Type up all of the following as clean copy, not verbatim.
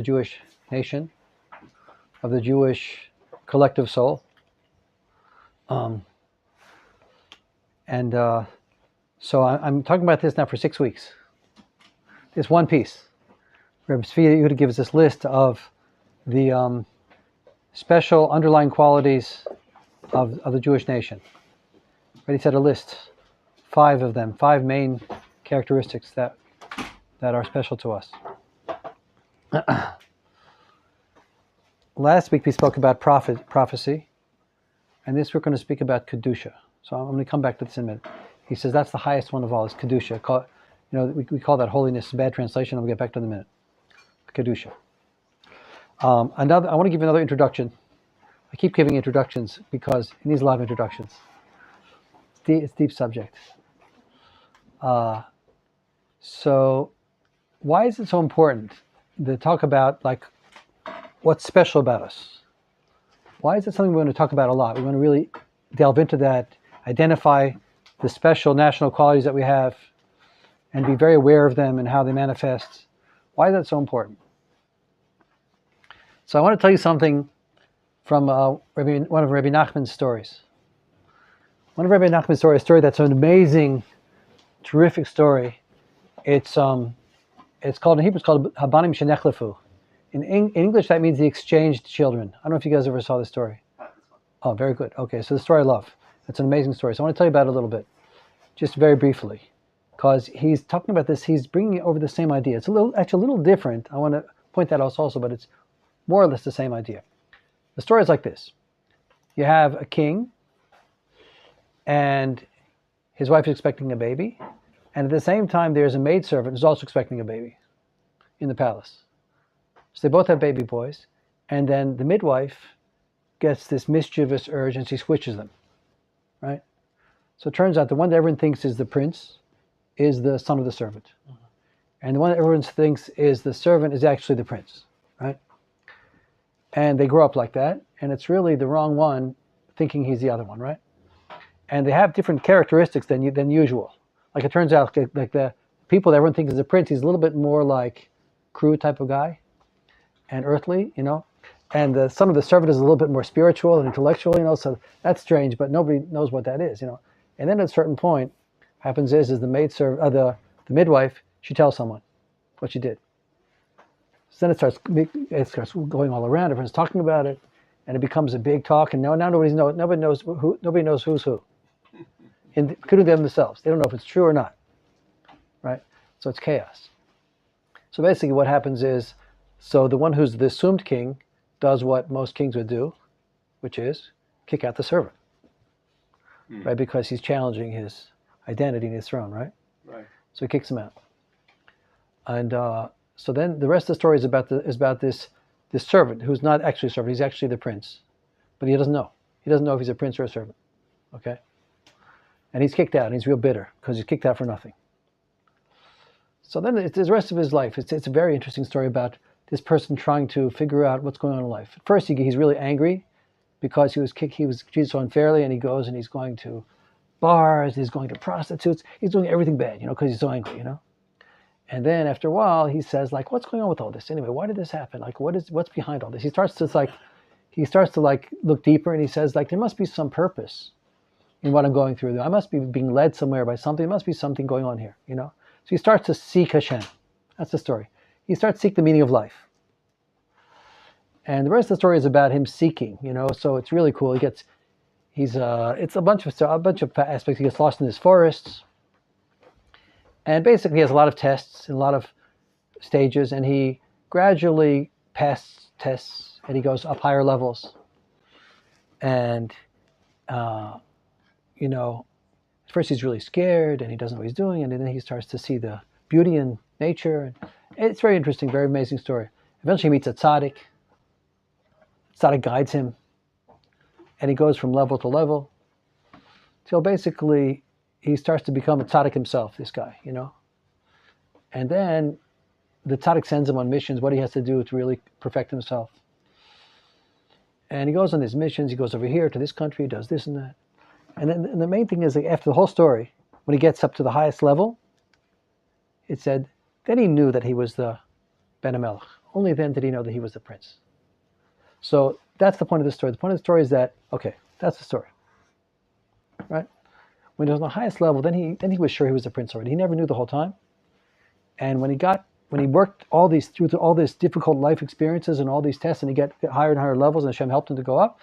Jewish nation, of the Jewish collective soul. So I'm talking about this now for 6 weeks. This one piece. Rabbi Yehuda gives this list of the special underlying qualities of the Jewish nation. But he said a list, 5 of them, 5 main characteristics that are special to us. Last week we spoke about prophecy, and this we're going to speak about Kedusha. So I'm going to come back to this in a minute. He says that's the highest one of all, is Kedusha. We call that holiness, bad translation. I'll get back to it in a minute. Kedusha. I want to give another introduction. I keep giving introductions because it needs a lot of introductions. It's a deep subject. So why is it so important to talk about what's special about us? Why is it something we want to talk about a lot? We want to really delve into that, identify the special national qualities that we have, and be very aware of them and how they manifest. Why is that so important? So I want to tell you something from one of Rabbi Nachman's stories. One of Rabbi Nachman's stories, a story that's an amazing, terrific story. It's called, in Hebrew, it's called Habanim Shenechlefu. In English, that means the exchanged children. I don't know if you guys ever saw this story. Oh, very good. Okay, so the story I love. It's an amazing story. So I want to tell you about it a little bit, just very briefly, because he's talking about this. He's bringing over the same idea. It's actually a little different. I want to point that out also, but it's more or less the same idea. The story is like this. You have a king, and his wife is expecting a baby, and at the same time, there's a maidservant who's also expecting a baby in the palace. So they both have baby boys, and then the midwife gets this mischievous urge and she switches them, right? So it turns out the one that everyone thinks is the prince is the son of the servant. Mm-hmm. And the one that everyone thinks is the servant is actually the prince, right? And they grow up like that, and it's really the wrong one thinking he's the other one, right? And they have different characteristics than usual. Like it turns out, like the people that everyone thinks is the prince, he's a little bit more like crude type of guy and earthly, and the son of the servant is a little bit more spiritual and intellectual, so that's strange, but nobody knows what that is, And then at a certain point, what happens is the the midwife, she tells someone what she did. So then it starts going all around, everyone's talking about it, and it becomes a big talk, and now nobody knows who's who, including them themselves. They don't know if it's true or not, right? So it's chaos. So basically what happens is, so the one who's the assumed king does what most kings would do, which is kick out the servant, right? Because he's challenging his identity and his throne, right? Right. So he kicks him out. And so then the rest of the story is about this servant who's not actually a servant. He's actually the prince, but he doesn't know. He doesn't know if he's a prince or a servant, okay? And he's kicked out, and he's real bitter because he's kicked out for nothing. So then it's the rest of his life. It's a very interesting story about this person trying to figure out what's going on in life. At first, he's really angry because he was treated so unfairly, and he goes and he's going to bars, he's going to prostitutes, he's doing everything bad, because he's so angry, And then after a while, he says, what's going on with all this anyway? Why did this happen? What's behind all this? He starts to look deeper, and he says, there must be some purpose in what I'm going through. I must be being led somewhere by something. There must be something going on here, So he starts to seek Hashem. That's the story. He starts to seek the meaning of life. And the rest of the story is about him seeking, so it's really cool. It's a bunch of aspects. He gets lost in his forests. And basically he has a lot of tests and a lot of stages, and he gradually passes tests, and he goes up higher levels. And, at first he's really scared, and he doesn't know what he's doing, and then he starts to see the beauty in nature. And it's very interesting, very amazing story. Eventually he meets a tzaddik. Tzaddik guides him, and he goes from level to level till basically he starts to become a tzaddik himself, this guy, And then the tzaddik sends him on missions, what he has to do to really perfect himself. And he goes on these missions, he goes over here to this country, he does this and that. And then the main thing is, after the whole story, when he gets up to the highest level, it said, then he knew that he was the Ben HaMelech, only then did he know that he was the prince. So that's the point of the story. The point of the story is that, okay, that's the story, right? When he was on the highest level, then he was sure he was the prince already. He never knew the whole time. And when he worked through all these difficult life experiences and all these tests, and he get higher and higher levels, and Hashem helped him to go up,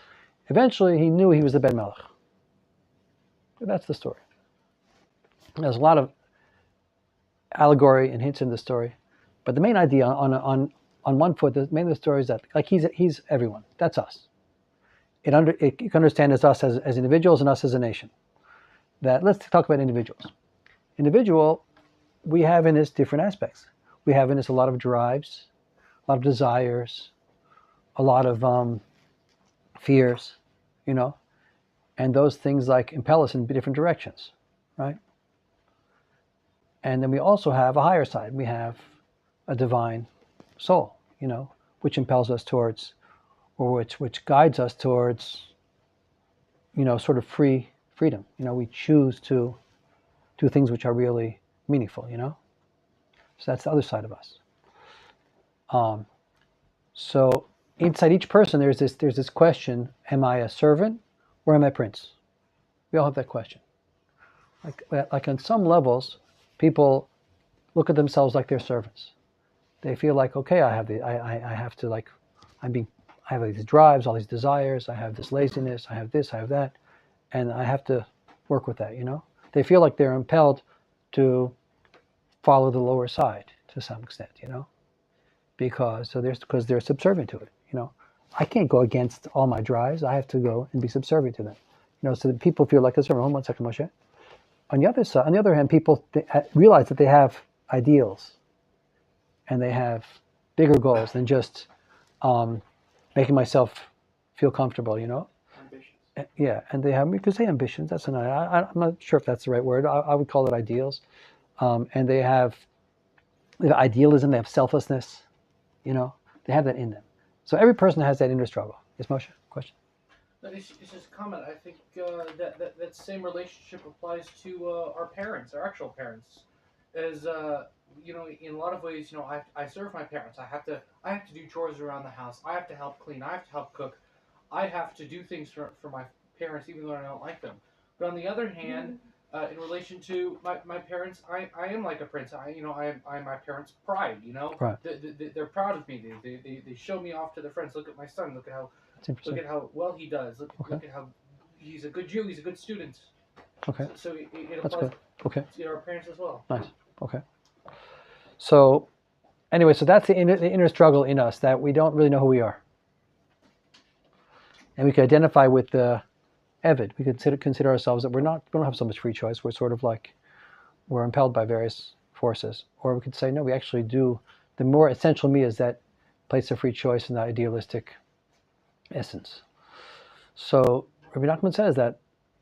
eventually he knew he was the Ben Melech. That's the story. There's a lot of allegory and hints in the story, but the main idea on one foot, the main of the story is that like he's everyone. That's us. You can understand as us as individuals and us as a nation. That let's talk about individuals. Individual, we have in us different aspects. We have in us a lot of drives, a lot of desires, a lot of fears, and those things like impel us in different directions, right? And then we also have a higher side. We have a divine soul, which impels us towards, or which guides us towards, sort of freedom. We choose to do things which are really meaningful, So that's the other side of us. So inside each person, there's this question: am I a servant or am I a prince? We all have that question. Like on some levels, people look at themselves like they're servants. They feel like, okay, I have these drives, all these desires, I have this laziness, I have this, I have that, and I have to work with that, They feel like they're impelled to follow the lower side to some extent, because they're subservient to it, I can't go against all my drives. I have to go and be subservient to them, so that people feel like a servant. Hold on 1 second, Moshe. On the other hand, people realize that they have ideals and they have bigger goals than just making myself feel comfortable, Ambitions. Yeah, and we could say ambitions. That's I'm not sure if that's the right word. I would call it ideals. And they have idealism. They have selflessness. They have that in them. So every person has that inner struggle. Yes, Moshe? Question? It's just a comment. I think that same relationship applies to our parents, our actual parents. As in a lot of ways, I serve my parents. I have to do chores around the house. I have to help clean. I have to help cook. I have to do things for my parents, even though I don't like them. But on the other hand, in relation to my parents, I am like a prince. I'm my parents' pride. Right. They're proud of me. They show me off to their friends. Look at my son. Look at how well he does. Look at how he's a good Jew. He's a good student. Okay. So it That's applies good. Okay. to our parents as well. Nice. Okay. So anyway, so that's the inner struggle in us, that we don't really know who we are. And we can identify with the Evid. We consider ourselves that we don't have so much free choice. We're sort of like, we're impelled by various forces. Or we could say, no, we actually do. The more essential me is that place of free choice and that idealistic essence. So Rabbi Nachman says that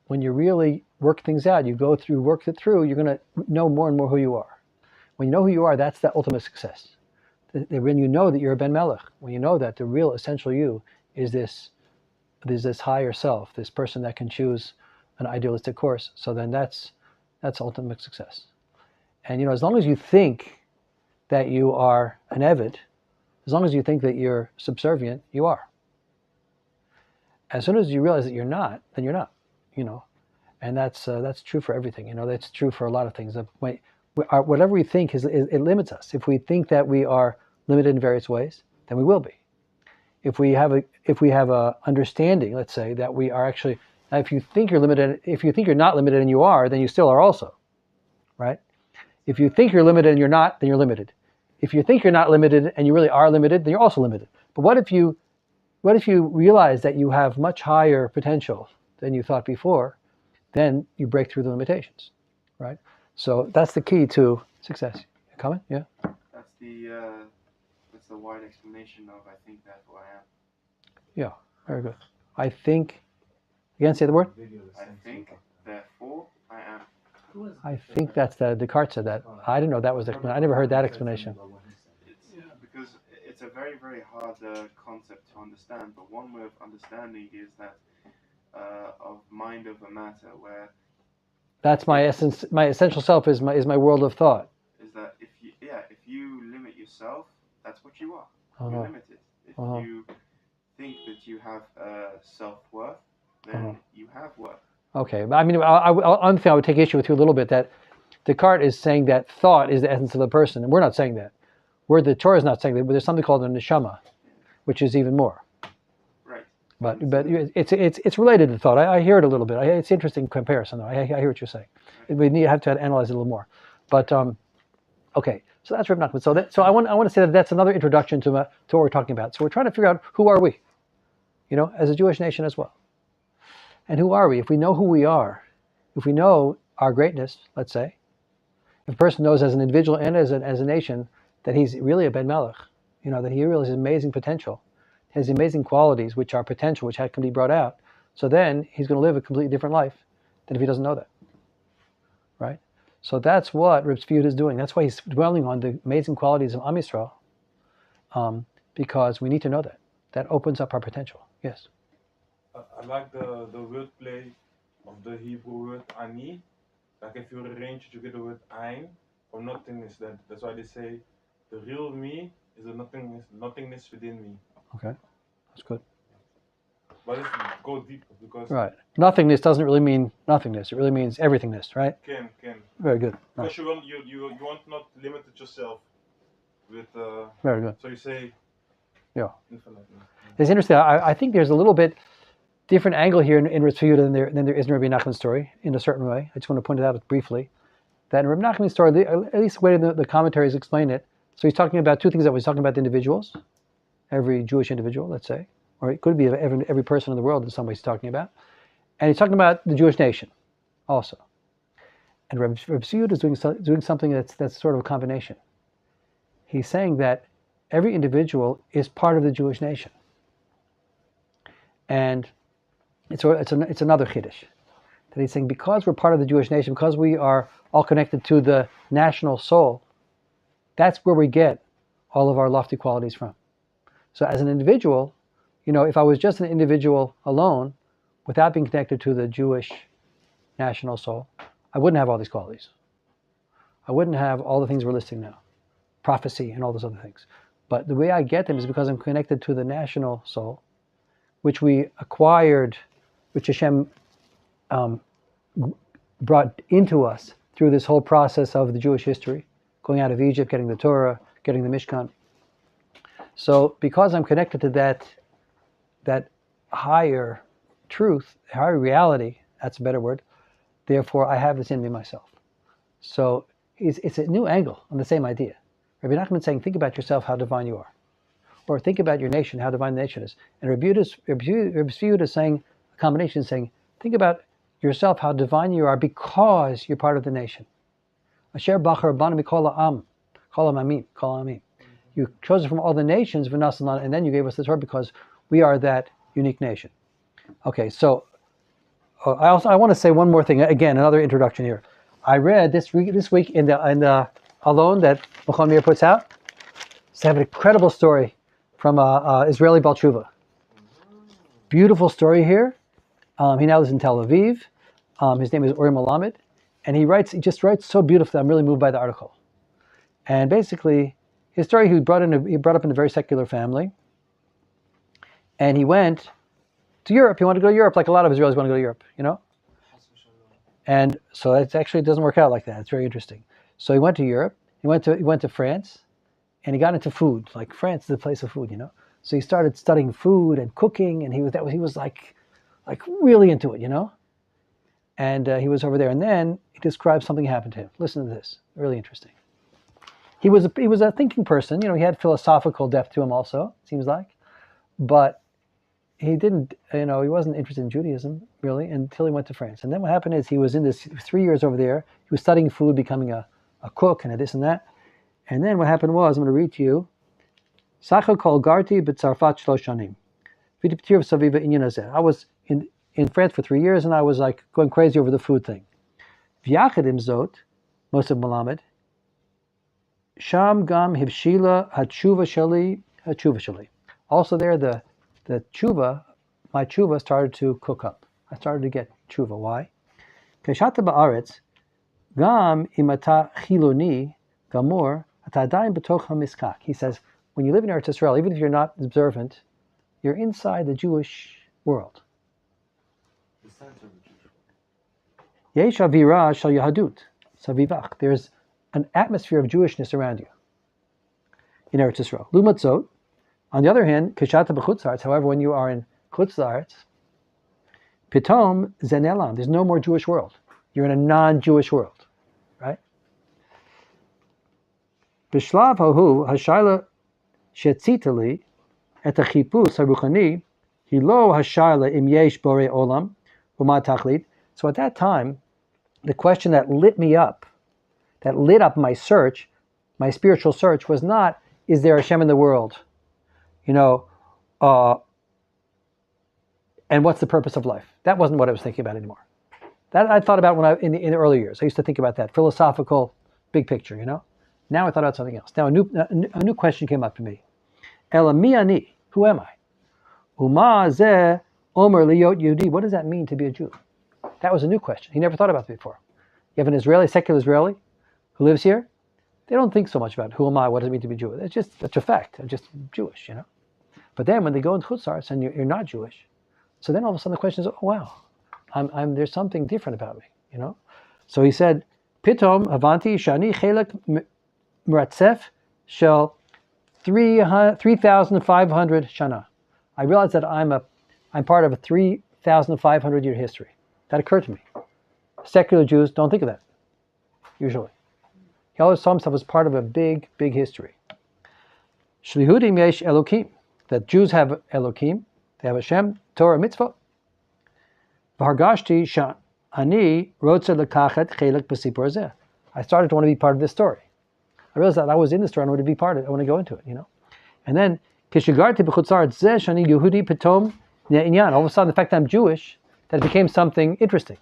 when you really work things out, work it through, you're going to know more and more who you are. When you know who you are, that's the ultimate success. When you know that you're a Ben Melech, when you know that the real essential you is this higher self, this person that can choose an idealistic course, so then that's ultimate success. And as long as you think that you are an Evid, as long as you think that you're subservient, you are. As soon as you realize that you're not, then you're not. And that's true for everything. That's true for a lot of things. Whatever we think it limits us. If we think that we are limited in various ways, then we will be. If we have a understanding, let's say, that we are actually, if you think you're limited, if you think you're not limited and you are, then you still are also, right? If you think you're limited and you're not, then you're limited. If you think you're not limited and you really are limited, then you're also limited. But what if you realize that you have much higher potential than you thought before? Then you break through the limitations, right? So that's the key to success. Comment? Yeah. That's the wide explanation of I think that's who I am. Yeah, very good. I think. Again, say the word. I think, therefore I am. I think that's Descartes said that. I didn't know that was the explanation. I never heard that explanation. Because it's a very, very hard concept to understand. But one way of understanding is that of mind over matter, where that's my essence. My essential self is my world of thought. Is that if you limit yourself, that's what you are. you're limited. If you think that you have self-worth, then you have worth. Okay, but I mean, one thing I would take issue with you a little bit, that Descartes is saying that thought is the essence of the person, and we're not saying that. The Torah is not saying that, but there's something called a neshama, which is even more. Right. But it's related to thought. I hear it a little bit. It's an interesting comparison, though. I hear what you're saying. We have to analyze it a little more. But okay, so that's Reb Nachman. So I want to say that that's another introduction to what we're talking about. So we're trying to figure out, who are we, as a Jewish nation as well. And who are we? If we know who we are, if we know our greatness, let's say, if a person knows as an individual and as a nation that he's really a Ben Melech, that he really has amazing potential, has amazing qualities which are potential, which can be brought out, so then he's going to live a completely different life than if he doesn't know that. Right? So that's what Reb Yehuda is doing. That's why he's dwelling on the amazing qualities of Am Yisrael, because we need to know that. That opens up our potential. Yes? I like the wordplay of the Hebrew word ani. Like if you arrange it, you get the word ein, or nothingness. That's why they say the real me is the nothingness within me. Okay, that's good. But let's go deeper, because right, nothingness doesn't really mean nothingness. It really means everythingness, right? Can. Very good. Because you want not limit yourself with. Very good. So you say. Yeah. Infinite. It's interesting. I think there's a little bit different angle here in Reb Yehuda than there is in Rabbi Nachman's story, in a certain way. I just want to point it out briefly. That in Rabbi Nachman's story, at least the way the commentaries explain it, so he's talking about two things. That he's talking about the individuals, every Jewish individual, let's say, or it could be every person in the world in some ways he's talking about. And he's talking about the Jewish nation also. And Rabbi Yehuda is doing something that's sort of a combination. He's saying that every individual is part of the Jewish nation. And it's another chiddush. That he's saying, because we're part of the Jewish nation, because we are all connected to the national soul, that's where we get all of our lofty qualities from. So as an individual, if I was just an individual alone, without being connected to the Jewish national soul, I wouldn't have all these qualities. I wouldn't have all the things we're listing now. Prophecy and all those other things. But the way I get them is because I'm connected to the national soul, which we acquired, which Hashem brought into us through this whole process of the Jewish history, going out of Egypt, getting the Torah, getting the Mishkan. So because I'm connected to that higher truth, higher reality, that's a better word, therefore I have this in me myself. So it's a new angle on the same idea. Rabbi Nachman is saying, think about yourself, how divine you are. Or think about your nation, how divine the nation is. And Rabbi Yehuda is saying, a combination, saying, think about yourself, how divine you are because you're part of the nation. Asher bachar banu mikol ha'am, kol ha'amim, kol ha'amim. You chose it from all the nations, and then you gave us the Torah because we are that unique nation. Okay, so I want to say one more thing. Again, another introduction here. I read this week in the Alone that Machon Meir puts out. They have an incredible story from Israeli Baal Tshuva. Beautiful story here. He now lives in Tel Aviv. His name is Uri Melamed, and he just writes so beautifully. I'm really moved by the article. And basically, his story, he brought up in a very secular family, and he went to Europe. He wanted to go to Europe, like a lot of Israelis want to go to Europe, And so it doesn't work out like that. It's very interesting. So he went to Europe. He went to France, and he got into food. Like France is the place of food, So he started studying food and cooking, and he was like really into it, And he was over there, and then he describes something happened to him. Listen to this, really interesting. He was a thinking person, he had philosophical depth to him also, seems like, but he didn't, he wasn't interested in Judaism really until he went to France. And then what happened is he was in this 3 years over there. He was studying food, becoming a cook and a this and that. And then what happened was, I'm going to read to you, Sichot kol garti b'Tzarfat shlosh shanim. V'tiptir v'saviva inyan hazeh. I was in France for 3 years, and I was like going crazy over the food thing. V'yachad im zot, Moshe Melamed, Sham gam hivshila hatshuva shali. Also there, the my tshuva started to cook up. I started to get tshuva. Why? Keshata ba'aretz, gam imata chiloni gamor atadayin b'toch hamiskak. He says, when you live in Eretz Yisrael, even if you're not observant, you're inside the Jewish world. The center of the Jewish Yesh avira shel Yahadut savivach. There's an atmosphere of Jewishness around you in Eretz Yisrael. Lumatzot. On the other hand, kishata b'chutz la'aretz. However, when you are in chutz la'aretz, pitom zenelam. There's no more Jewish world. You're in a non-Jewish world, right? B'shlav hahu hashayla shetzitali et hachipus haruchani hilo hashayla im yesh borei olam u'ma tachlit. So at that time, the question that lit me up, that lit up my search, my spiritual search, was not, is there a Hashem in the world? And what's the purpose of life? That wasn't what I was thinking about anymore. That I thought about when in the early years. I used to think about that philosophical, big picture. Now I thought about something else. Now a new question came up to me. Ela mi ani? Who am I? Uma zeh omer liyot Yehudi. What does that mean to be a Jew? That was a new question. He never thought about it before. You have an Israeli, secular Israeli, who lives here. They don't think so much about who am I, what does it mean to be Jewish. It's a fact. I'm just Jewish, But then when they go in Chutz La'aretz and you're not Jewish, so then all of a sudden the question is, oh wow, there's something different about me, So he said, Pitom havanti shani chelek meratzef shel 3,500 shana. I realized that I'm part of a 3,500 year history. That occurred to me. Secular Jews don't think of that, usually. He always saw himself as part of a big, big history. Shlihudim yesh Elokim. That Jews have Elokim. They have Hashem, Torah, Mitzvah. V'hargashti sha'ani rotze lekachet chelek b'sipur zeh. I started to want to be part of this story. I realized that I was in the story and I wanted to be part of it. I want to go into it, And then, kishigarti b'chutz la'aretz zeh shani Yehudi pitom ne'inyan. All of a sudden, the fact that I'm Jewish, that it became something interesting,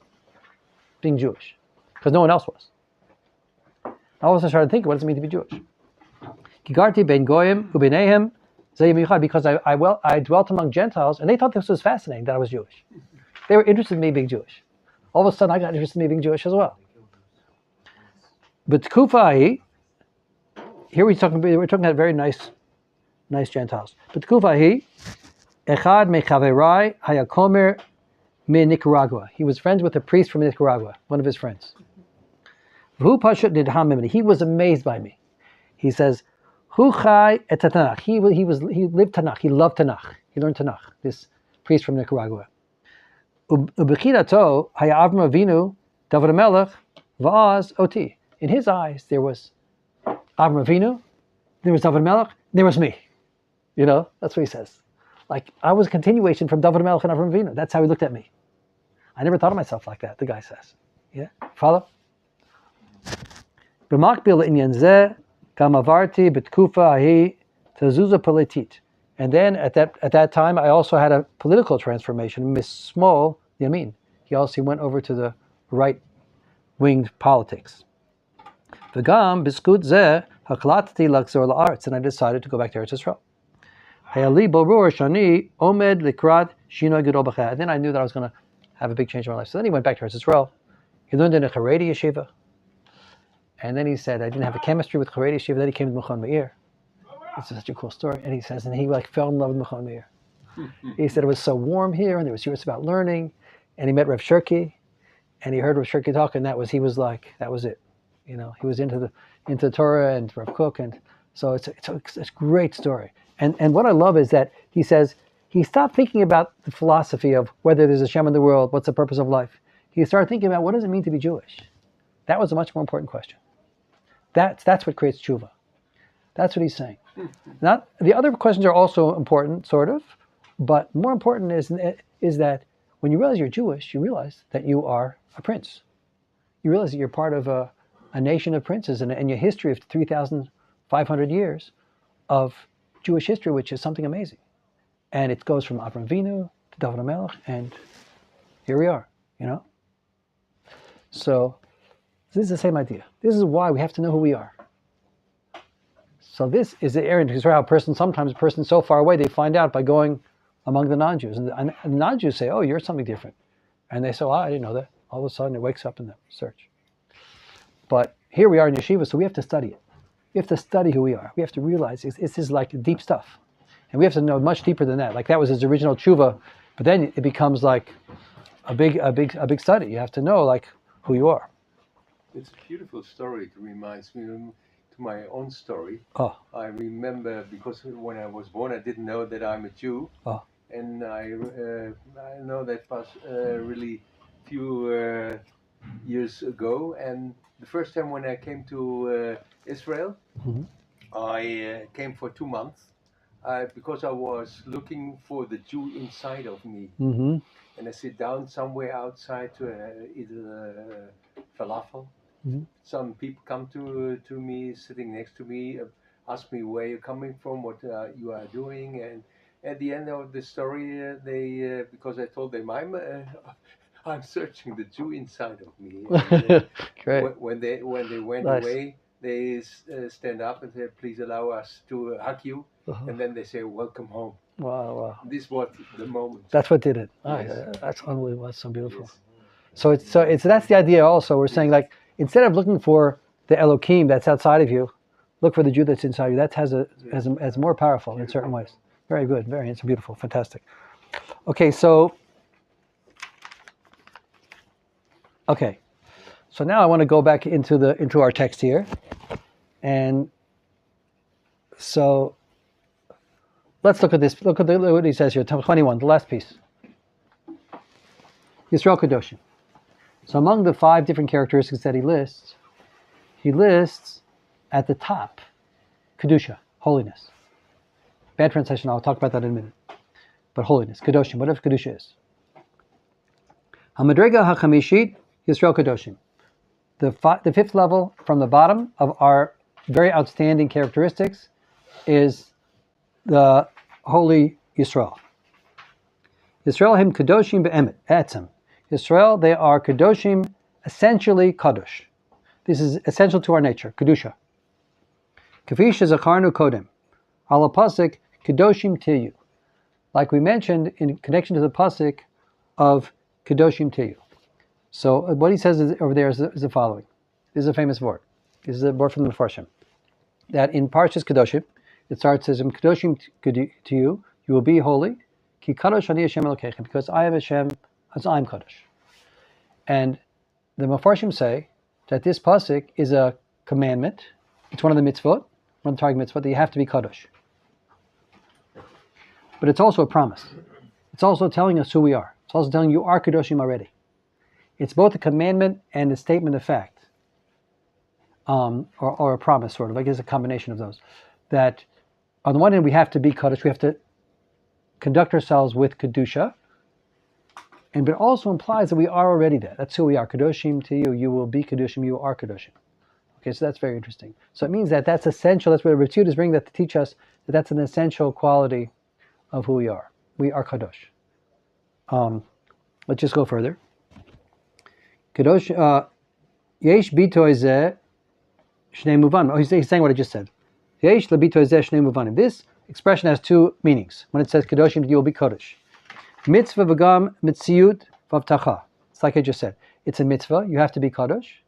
being Jewish, because no one else was. I also started thinking, what does it mean to be Jewish? Kigarti ben goyim ubenehem zeh michad, because I dwelt among Gentiles, and they thought this was fascinating that I was Jewish. They were interested in me being Jewish. All of a sudden, I got interested in me being Jewish as well. But Kufahi, here we're talking about very nice Gentiles. But Kufahi, echad mechaverai hayakomer min Nicaragua. He was friends with a priest from Nicaragua, one of his friends. He was amazed by me. He says, Hu chai et Tanakh. He lived Tanakh. He loved Tanakh. He learned Tanakh. This priest from Nicaragua. Ubechidato haya Avram Avinu David HaMelech va'az oti. In his eyes, there was Avram Avinu, there was David HaMelech, there was me. That's what he says. Like I was a continuation from David HaMelech and Avram Avinu. That's how he looked at me. I never thought of myself like that. The guy says, "Yeah, follow." B'makbil inyan zeh kam avarti b'tkufa ahi tazuza politit. And then at that time, I also had a political transformation. Mismol yamin. He went over to the right-winged politics. V'gam b'skut zeh haklatati lakzor la'aretz. And I decided to go back to Eretz Yisrael. Hayali borur shani omed likrat shinoi gedol b'chai. And then I knew that I was going to have a big change in my life. So then he went back to Eretz Yisrael. He learned in a Haredi yeshiva. And then he said, I didn't have a chemistry with Haredi yeshiva. Then he came to Machon Meir. It's such a cool story. And he says, and he fell in love with Machon Meir. He said it was so warm here, and there was serious about learning. And he met Rav Shirky, and he heard Rav Shirky talk, and that was it. He was into the Torah and Rav Kook, and so it's a great story. And what I love is that he says he stopped thinking about the philosophy of whether there's a Shem in the world, what's the purpose of life. He started thinking about what does it mean to be Jewish. That was a much more important question. That's what creates tshuva. That's what he's saying. Not the other questions are also important, sort of, but more important is that when you realize you're Jewish, you realize that you are a prince. You realize that you're part of a nation of princes and your history of 3,500 years of Jewish history, which is something amazing. And it goes from Avram Avinu to David HaMelech, and here we are, So this is the same idea. This is why we have to know who we are. So this is the area because how sometimes a person so far away, they find out by going among the non-Jews. And the non-Jews say, oh, you're something different. And they say, I didn't know that. All of a sudden it wakes up in them, search. But here we are in yeshiva, so we have to study it. We have to study who we are. We have to realize this is like deep stuff. And we have to know much deeper than that. Like that was his original tshuva, but then it becomes like a big study. You have to know like who you are. It's a beautiful story. It reminds me to my own story. Oh. I remember because when I was born, I didn't know that I'm a Jew. Oh. And I know that was really few years ago. And the first time when I came to Israel, Mm-hmm. I came for 2 months because I was looking for the Jew inside of me. Mm-hmm. And I sit down somewhere outside to eat falafel. Mm-hmm. Some people come to me, sitting next to me, ask me where you're coming from, what you are doing, and at the end of the story, they because I told them I'm searching the Jew inside of me. And, Great. when they went Nice. away, they stand up and say, "Please allow us to hug you," Uh-huh. and then they say, "Welcome home." Wow. This was the moment. That's what did it. Yes. That's unbelievable. That's so beautiful. Yes. So it's that's the idea also. We're saying like instead of looking for the Elohim that's outside of you, look for the Jew that's inside you. That has more powerful in certain ways. Very good. It's beautiful. Fantastic. Okay, so now I want to go back into our text here, and so let's look at this. Look at what he says here. 21, the last piece. Yisrael Kadoshim. So among the 5 different characteristics that he lists at the top Kedusha, holiness. Bad translation, I'll talk about that in a minute. But holiness, Kadoshim, whatever Kedusha is. Hamadrega HaChamishit, Yisrael Kadoshim. The 5th level from the bottom of our very outstanding characteristics is the holy Yisrael. Yisrael him Kadoshim be'emet, etzem. Yisrael, they are Kadoshim, essentially Kadosh. This is essential to our nature, Kedusha. Kafish Zacharnu Kodem. Ala Pasik, Kadoshim Tiyu. Like we mentioned in connection to the Pasik of Kadoshim Tiyu. So what he says over there is the following. This is a famous word. This is a word from the Mefarshim. That in Parshas Kadoshim, it starts as Kadoshim to you will be holy. Ki Kadosh Ani Hashem Elokeichem, because I am Hashem, as I'm Kadosh. And the Mefarshim say that this pasuk is a commandment. It's one of the mitzvot, one of the target mitzvot, that you have to be Kadosh. But it's also a promise. It's also telling us who we are. It's also telling you are Kadoshim already. It's both a commandment and a statement of fact. Or a promise, sort of. I guess a combination of those. That on the one hand, we have to be Kadosh. We have to conduct ourselves with Kedusha. But it also implies that we are already there. That's who we are. Kadoshim to you. You will be Kadoshim. You are Kadoshim. Okay, so that's very interesting. So it means that that's essential. That's what Rabbi is bringing that to teach us that that's an essential quality of who we are. We are Kadosh. Let's just go further. Kadosh, Yesh bitoy zeh shnei muvanim. Oh, he's saying what I just said. Yesh lebitoy zeh shnei muvanim. This expression has 2 meanings. When it says Kadoshim, you will be Kadosh. Mitzvah v'gam mitziyut v'avtacha. It's like I just said. It's a mitzvah. You have to be Kadosh.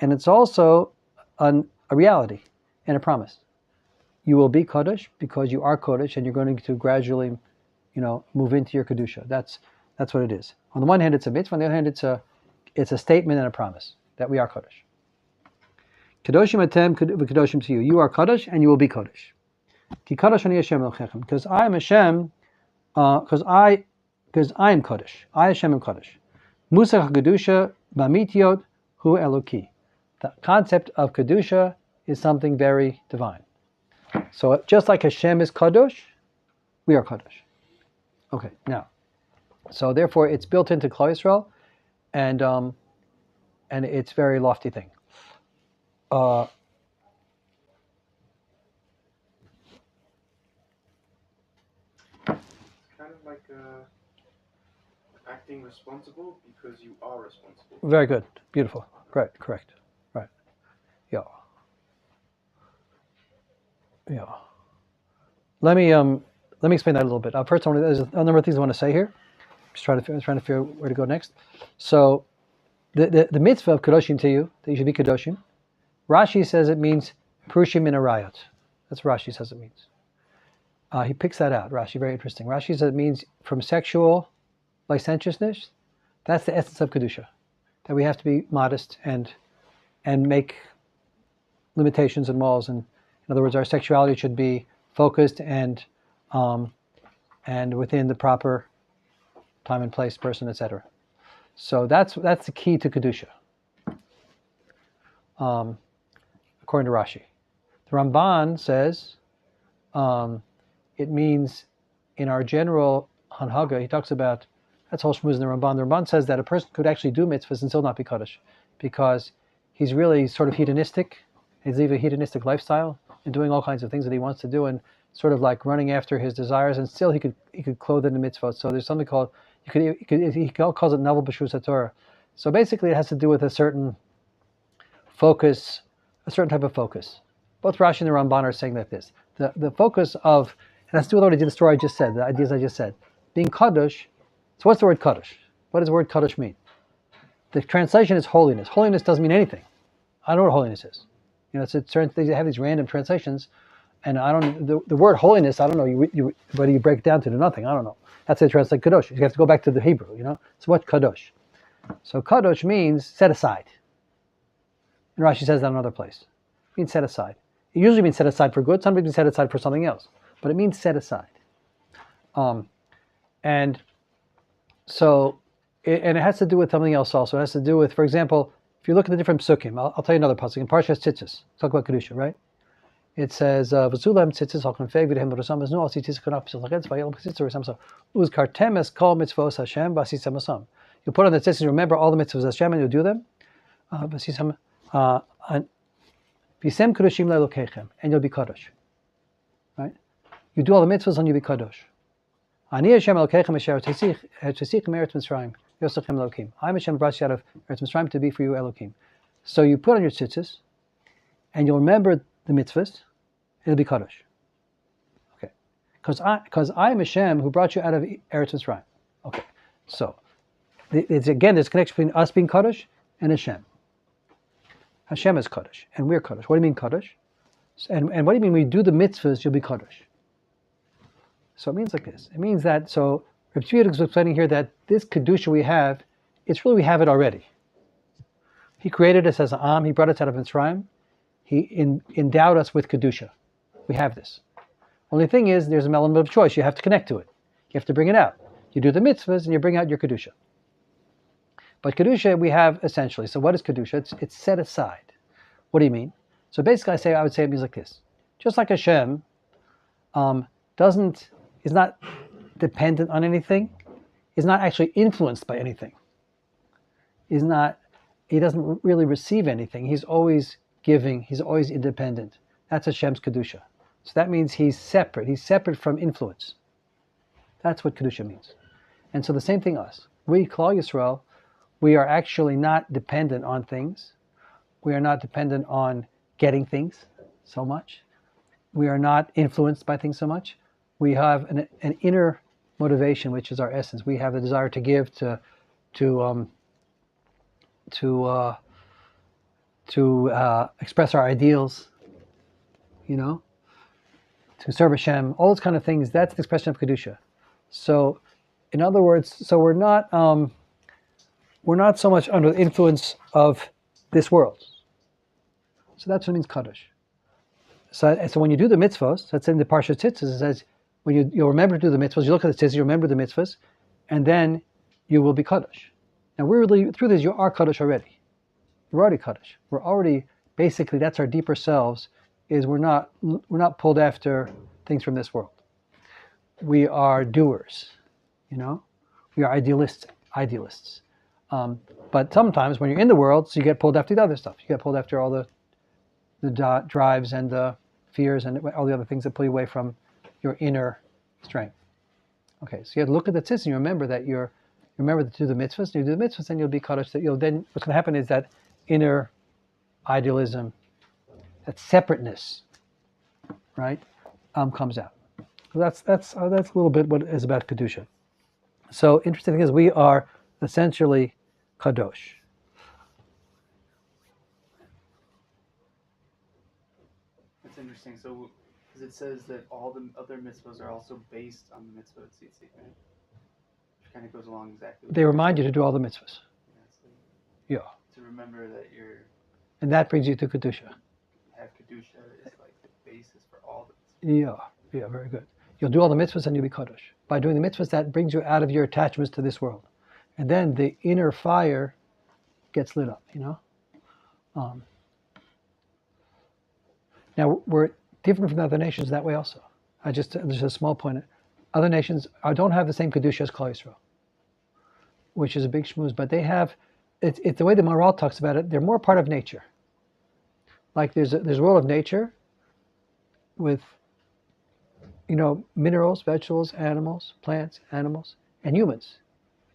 And it's also a reality and a promise. You will be Kadosh because you are Kadosh and you're going to gradually, move into your Kedusha. That's what it is. On the one hand, it's a mitzvah. On the other hand, it's a statement and a promise that we are Kadosh. Kadoshim atem v'kadoshim to you. You are Kadosh and you will be Kadosh. Ki Kadosh ani Hashem Elokeichem. Because I am Hashem, because I am Kadosh. I Hashem am Kadosh. Musach Kedusha b'mitiot hu Eloki. The concept of Kedusha is something very divine. So just like Hashem is Kadosh, we are Kadosh. Okay, now, so therefore it's built into Klal Yisrael, and it's a very lofty thing. It's kind of like acting responsible because you are responsible. Very good, beautiful, correct, right, yeah. Let me explain that a little bit. First, there's a number of things I want to say here. Just trying to figure out where to go next. So, the mitzvah of kadoshim to you, that you should be kadoshim. Rashi says it means Perushim min arayot. That's what Rashi says it means. He picks that out. Rashi, very interesting. Rashi says it means from sexual licentiousness. That's the essence of kedusha. That we have to be modest and make limitations and walls. And in other words, our sexuality should be focused and within the proper time and place, person, etc. So that's the key to kedusha, according to Rashi. The Ramban says it means in our general hanhaga. He talks about that's whole shmuz in the Ramban. The Ramban says that a person could actually do mitzvahs and still not be kaddish because he's really sort of hedonistic. He's living a hedonistic lifestyle and doing all kinds of things that he wants to do and sort of like running after his desires, and still he could clothe in the mitzvot. So there's something called he calls it navel b'shus Torah. So basically, it has to do with a certain focus, a certain type of focus. Both Rashi and the Ramban are saying like this: the focus of it has to do with what the story I just said, the ideas I just said. Being kaddish. So what's the word kaddish? What does the word kaddish mean? The translation is holiness. Holiness doesn't mean anything. I don't know what holiness is. You know, it's certain things. They have these random translations, and I don't. The word holiness, I don't know. Whether you break it down to nothing, I don't know. That's how they translate kadosh. You have to go back to the Hebrew. You know. So what's kadosh? So kadosh means set aside. And Rashi says that in another place. It means set aside. It usually means set aside for good. Sometimes it means set aside for something else. But it means set aside. And so, it has to do with something else also. It has to do with, for example, if you look at the different psukim, I'll tell you another pasuk in Parshas Tzitzis. Talk about kedusha, right? It says, "V'zulam tzitzis al konfeg v'dehem b'rosam v'znu al tzitzis kanaf b'silachetz v'yel b'tzitzis v'rosam so uz kartemes kol mitzvos Hashem v'asisam asam." You put on the tzitzis, remember all the mitzvahs of Hashem, and you do them. V'asisam v'sem kedushim le'elokechem, and you'll be kadosh. Right? You do all the mitzvahs, and you'll be kadosh. Ani Hashem Elokechem Asher Tzisich Me'eretz Mitzrayim Yosechem Elokim. I'm Hashem brought you out of Eretz Mitzrayim to be for you Elokim. So you put on your tzitzis, and you'll remember the mitzvahs. It'll be kadosh. Okay, because I am Hashem who brought you out of Eretz Mitzrayim. Okay, so there's a connection between us being kadosh and Hashem. Hashem is kadosh, and we're kadosh. What do you mean kadosh? And what do you mean when you do the mitzvahs? You'll be kadosh. So it means like this. It means that, so Rabbi Yehuda is explaining here that this kedusha we have, we have it already. He created us as an Am. He brought us out of Mitzrayim. He endowed us with kedusha. We have this. Only thing is, there's an element of choice. You have to connect to it. You have to bring it out. You do the mitzvahs and you bring out your kedusha. But kedusha we have essentially. So what is kedusha? It's set aside. What do you mean? So basically, I would say it means like this. Just like Hashem is not dependent on anything, is not actually influenced by anything. He doesn't really receive anything. He's always giving, he's always independent. That's Hashem's kedusha. So that means he's separate. He's separate from influence. That's what kedusha means. And so the same thing us. We, Klal Yisrael, we are actually not dependent on things. We are not dependent on getting things so much. We are not influenced by things so much. We have an inner motivation, which is our essence. We have the desire to give, to express our ideals, to serve Hashem, all those kind of things. That's the expression of kedusha. So, in other words, we're not so much under the influence of this world. So that's what it means kaddish. So when you do the mitzvahs, that's in the Parsha Tzitzis, it says, when you'll remember to do the mitzvahs, you look at the tzitzis, you remember the mitzvahs, and then you will be kaddish. Now we're really, through this, you are kaddish already. We're already kaddish. We're already, basically, that's our deeper selves, is we're not pulled after things from this world. We are doers, we are idealists. But sometimes when you're in the world, so you get pulled after the other stuff. You get pulled after all the drives and the fears and all the other things that pull you away from your inner strength. Okay, so you have to look at the tzitzis and you remember that you remember to do the mitzvahs. And you do the mitzvahs, then you'll be kaddish. Then what's going to happen is that inner idealism, that separateness, right, comes out. So that's a little bit what is about kedusha. So interesting thing is we are essentially kadosh. So, because it says that all the other mitzvahs are also based on the mitzvah of tzitzit, right? Which kind of goes along exactly with They remind you to do all the mitzvahs. so Yeah. to remember that you're And that brings you to Kedusha. have kedusha is like the basis for all the mitzvahs. Yeah, very good. You'll do all the mitzvahs and you'll be Kodesh. By doing the mitzvahs, that brings you out of your attachments to this world. And then the inner fire gets lit up, Now, we're different from other nations that way also. There's a small point. Other nations don't have the same Kedusha as Klal Yisrael, which is a big shmooze, but they have, it's the way the Maral talks about it, they're more part of nature. Like there's a world of nature with, minerals, vegetables, animals, plants, animals, and humans.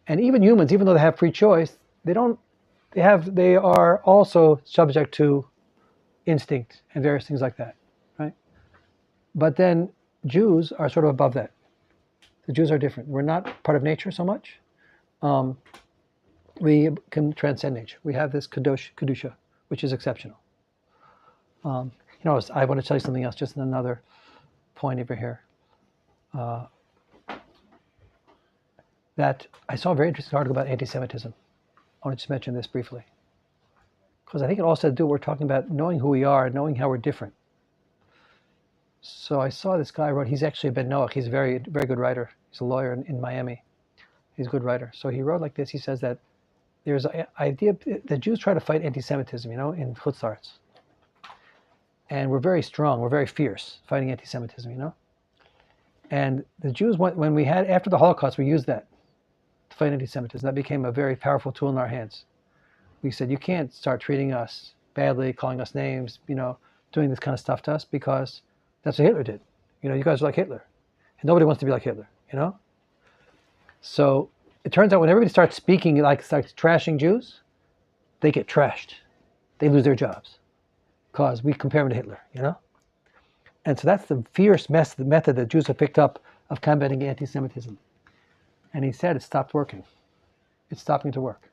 And even humans, even though they have free choice, they are also subject to instinct and various things like that, right? But then Jews are sort of above that. The Jews are different. We're not part of nature so much. We can transcend nature. We have this kedusha, which is exceptional. I want to tell you something else, just another point over here. That I saw a very interesting article about anti-Semitism. I want to just mention this briefly. Because I think it also has to do with what we're talking about, knowing who we are, knowing how we're different. So I saw this guy wrote, he's actually a Ben Noach, he's a very, very good writer. He's a lawyer in Miami. He's a good writer. So he wrote like this, he says that there's an idea that Jews try to fight anti-Semitism, in Chutz La'aretz. And we're very strong, we're very fierce fighting anti-Semitism, And the Jews, when we had, after the Holocaust, we used that to fight anti-Semitism. That became a very powerful tool in our hands. We said, you can't start treating us badly, calling us names, doing this kind of stuff to us, because that's what Hitler did. You guys are like Hitler. And nobody wants to be like Hitler, So it turns out when everybody starts speaking, starts trashing Jews, they get trashed. They lose their jobs. Because we compare them to Hitler, And so that's the fierce method that Jews have picked up of combating anti-Semitism. And he said it stopped working. It's stopping to work.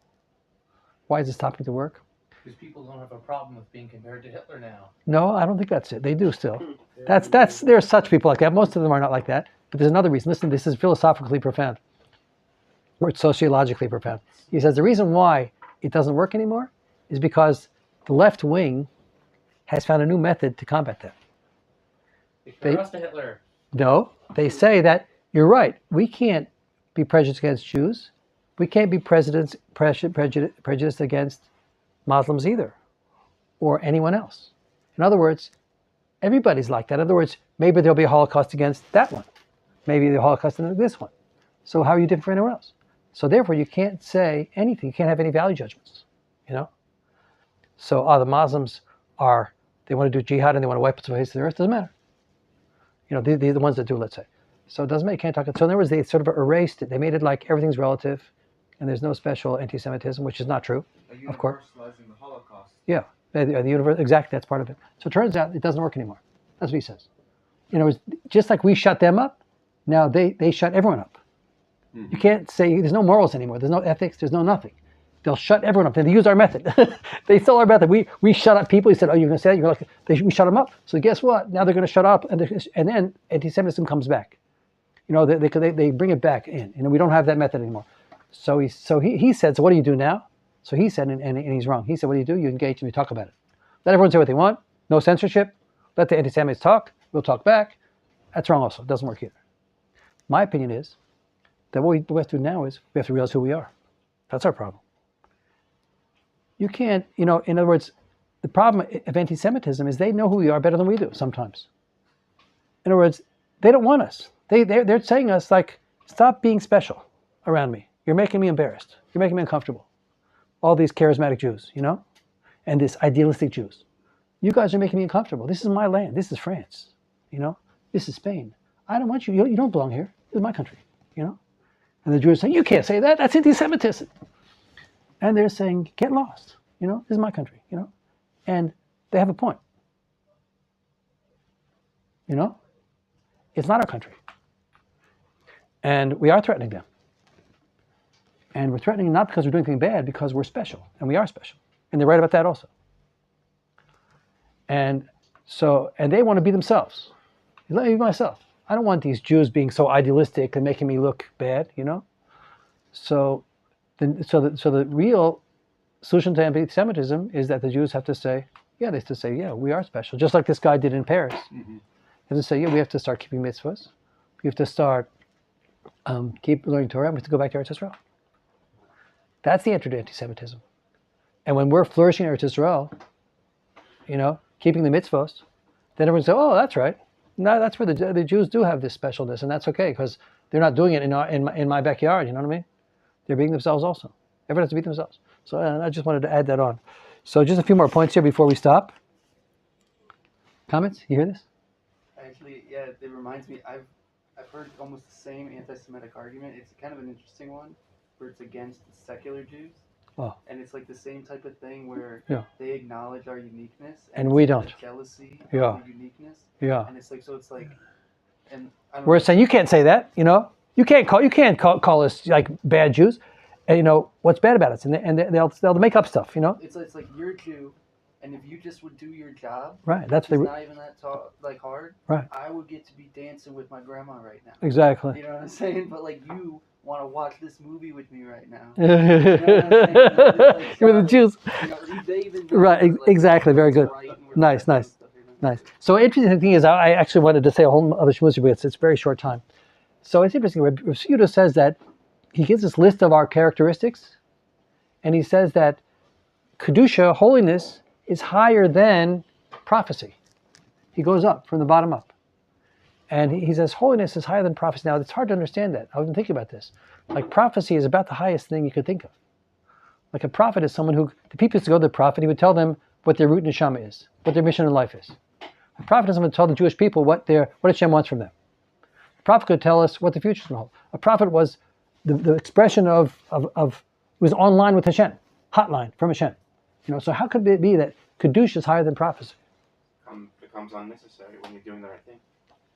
Why is it stopping to work? Because people don't have a problem with being compared to Hitler now. No, I don't think that's it. They do still. There are such people like that. Most of them are not like that. But there's another reason. Listen, this is philosophically profound. Or it's sociologically profound. He says the reason why it doesn't work anymore is because the left wing has found a new method to combat that. Compare us to Hitler. No, they say that you're right. We can't be prejudiced against Jews. We can't be prejudiced against Muslims either, or anyone else. In other words, everybody's like that. In other words, maybe there'll be a Holocaust against that one. Maybe there'll be a Holocaust against this one. So how are you different from anyone else? So therefore, you can't say anything. You can't have any value judgments, So the Muslims they want to do jihad and they want to wipe us from the face of the earth. Doesn't matter. They're the ones that do, let's say. So it doesn't make, you can't talk. So in other words, they sort of erased it. They made it like everything's relative and there's no special anti-Semitism, which is not true, of course. Universalizing the Holocaust. Yeah, the universe, exactly, that's part of it. So it turns out it doesn't work anymore. That's what he says. It's just like we shut them up, now they shut everyone up. Mm-hmm. You can't say, there's no morals anymore, there's no ethics, there's no nothing. They'll shut everyone up. They use our method. They stole our method. We shut up people. He said, oh, you're going to say that? You're like, we shut them up. So guess what? Now they're going to shut up, and then anti-Semitism comes back. They bring it back in. We don't have that method anymore. So he said, so what do you do now? So he said, and he's wrong. He said, what do? You engage and you talk about it. Let everyone say what they want. No censorship. Let the anti-Semites talk. We'll talk back. That's wrong also. It doesn't work either. My opinion is that what we have to do now is we have to realize who we are. That's our problem. You can't, in other words, the problem of anti-Semitism is they know who we are better than we do sometimes. In other words, they don't want us. They're saying us like, stop being special around me. You're making me embarrassed. You're making me uncomfortable. All these charismatic Jews, and this idealistic Jews. You guys are making me uncomfortable. This is my land. This is France. This is Spain. I don't want you. You don't belong here. This is my country. And the Jews are saying, you can't say that. That's anti-Semitism. And they're saying, get lost. This is my country. And they have a point. It's not our country. And we are threatening them. And we're threatening not because we're doing anything bad, because we're special. And we are special. And they're right about that also. And So, and they want to be themselves. Let me be myself. I don't want these Jews being so idealistic and making me look bad, you know? So the real solution to anti-Semitism is that the Jews have to say, yeah, they have to say, yeah, we are special. Just like this guy did in Paris. Mm-hmm. They have to say, yeah, we have to start keeping mitzvahs. We have to start keep learning Torah. And we have to go back to Eretz Yisrael. That's the answer to anti-Semitism. And when we're flourishing in Eretz Yisrael, you know, keeping the mitzvahs, then everyone says, oh, that's right. No, that's where the Jews do have this specialness, and that's okay because they're not doing it in my backyard. You know what I mean? They're being themselves also. Everyone has to be themselves. So I just wanted to add that on. So just a few more points here before we stop. Comments? You hear this? Actually, yeah, it reminds me. I've heard almost the same anti-Semitic argument. It's kind of an interesting one, where it's against the secular Jews. Oh. And it's like the same type of thing where Yeah. they acknowledge our uniqueness, And we don't. Jealousy Yeah. of the uniqueness. Yeah. And it's like, so it's like, and I don't We're know. saying you can't say that. You know, you can't call us like bad Jews. And you know what's bad about us, and they'll make up stuff. You know. It's like you're a Jew, and if you just would do your job, Right. That's it's the not even that like hard. Right. I would get to be dancing with my grandma right now. Exactly. You know what I'm saying? But like you want to watch this movie with me right now. You're the Jews. You know, they even Right, like, exactly, very good. right and we're Nice, doing nice. stuff, you know? Nice. So interesting thing is, I actually wanted to say a whole other shmoozy, but it's a very short time. So it's interesting. Yehuda says that he gives this list of our characteristics, and he says that kedusha, holiness, is higher than prophecy. He goes up from the bottom up, and he says holiness is higher than prophecy. Now it's hard to understand that. I was thinking about this. Like prophecy is about the highest thing you could think of. Like a prophet is someone who the people used to go to the prophet. He would tell them what their root neshama is, what their mission in life is. A prophet is someone who tell the Jewish people what Hashem wants from them. A prophet could tell us what the future is going to hold. A prophet was the expression of was online with Hashem, hotline from Hashem. You know, so how could it be that kedusha is higher than prophecy? Becomes unnecessary when you're doing the right thing.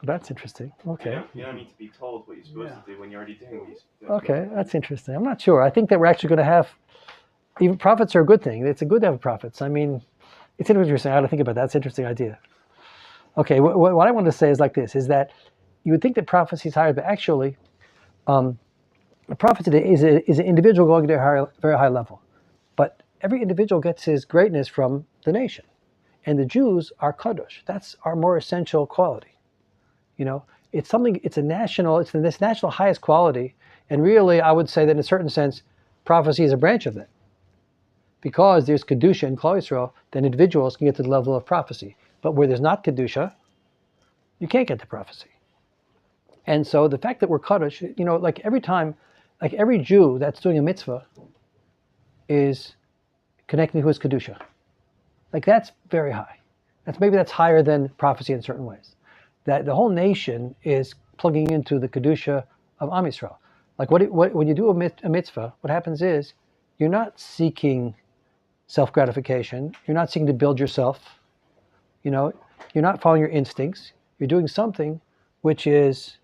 That's interesting. Okay. You don't need to be told what you're supposed to do when you're already doing what you're supposed to do. Okay, that's interesting. I'm not sure. I think that we're actually going to have, even prophets are a good thing. It's a good to have prophets. I mean, it's interesting how to think about that. That's an interesting idea. Okay, what I want to say is like this, is that you would think that prophecy is higher, but actually, a prophet is an individual going to a very high level. But every individual gets his greatness from the nation. And the Jews are kadosh. That's our more essential quality. You know, it's the national highest quality. And really, I would say that in a certain sense, prophecy is a branch of that. Because there's kedusha in Klal Yisrael, then individuals can get to the level of prophecy. But where there's not kedusha, you can't get to prophecy. And so the fact that we're kadosh, you know, like every Jew that's doing a mitzvah is connecting to his kedusha. Like that's very high. Maybe that's higher than prophecy in certain ways. That the whole nation is plugging into the kedusha of Am Yisrael. Like when you do a mitzvah, what happens is you're not seeking self-gratification. You're not seeking to build yourself. You know, you're not following your instincts. You're doing something which is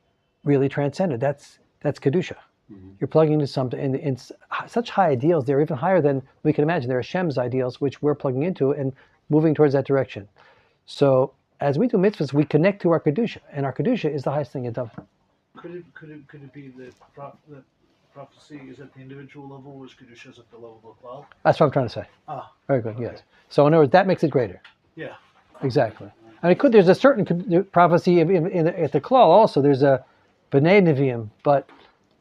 really transcendent. That's kedusha. Mm-hmm. You're plugging into something in such high ideals. They're even higher than we can imagine. They're Hashem's ideals, which we're plugging into and moving towards that direction. So as we do mitzvahs, we connect to our kedusha, and our kedusha is the highest thing in David. Could it be that prophecy is at the individual level, whereas kedusha is at the level of klal? That's what I'm trying to say. Ah, very good. Okay. Yes. So in other words, that makes it greater. Yeah. Exactly. I mean, there's a certain prophecy at the klal also. There's a b'nei neviim, but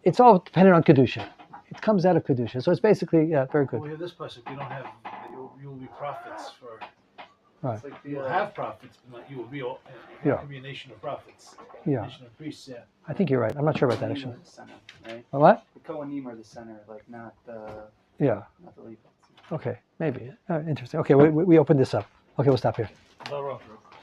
it's all dependent on kedusha. It comes out of kedusha. So it's basically very good. Well, we have this place. If you don't have, you will be prophets for. Right. Like you will have prophets, but you will be. You will be a nation of prophets. Yeah. A nation of priests. Yeah. I think you're right. I'm not sure about that actually. The center, right? What? The Kohanim are the center, like not the. Yeah. Not the Levites. Okay, maybe. Interesting. Okay, we opened this up. Okay, we'll stop here. HaRav.